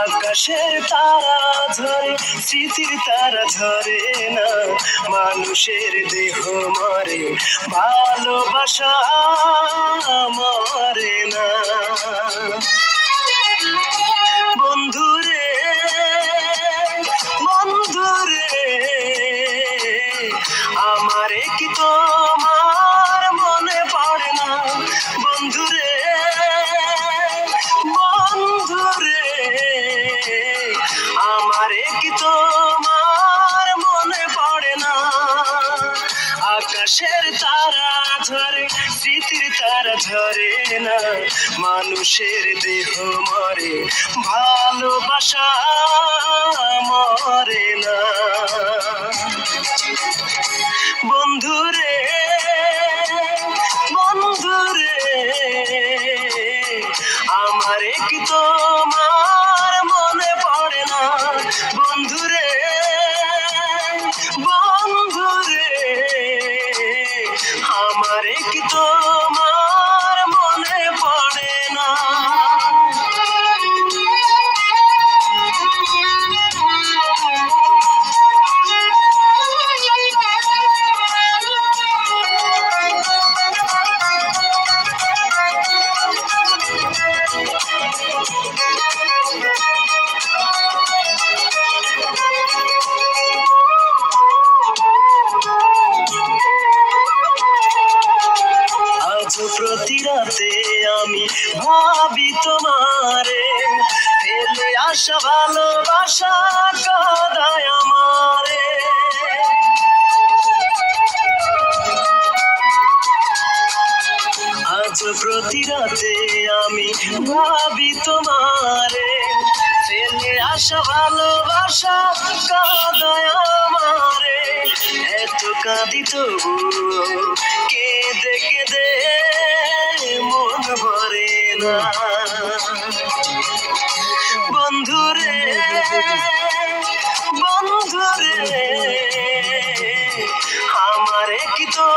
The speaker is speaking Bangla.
আকাশের তারা ধরে স্মৃতির তারা ধরে না, মানুষের দেহ মরে ভালোবাসা মরে না। বন্ধুরে বন্ধুরে আমারে কি তোমার মনে পড়ে না? বন্ধুরে বন্ধুরে আমারে কি তোমার মনে পড়ে না? আকাশের তারা ধরে স্মৃতির তারা ধরে না, মানুষের দেহ মরে ভালোবাসা মরে না। বন্ধুরে বন্ধুরে আমারে কি তোমার মনে পড়ে না? বন্ধুরে বন্ধুরে আমারে কি তোমার মনে পড়ে না? প্রতি রাতে আমি ভাবি তোমারে, ফেলে আসা ভালোবাসা কাঁদায় আমারে। আজ প্রতি রাতে আমি ভাবি তোমারে, ফেলে আসা ভালোবাসা কাঁদায় আমারে। এত কাঁদি তবু কেঁদে কেঁদে মন ভরে না। বন্ধুরে বন্ধুরে আমারে কি তো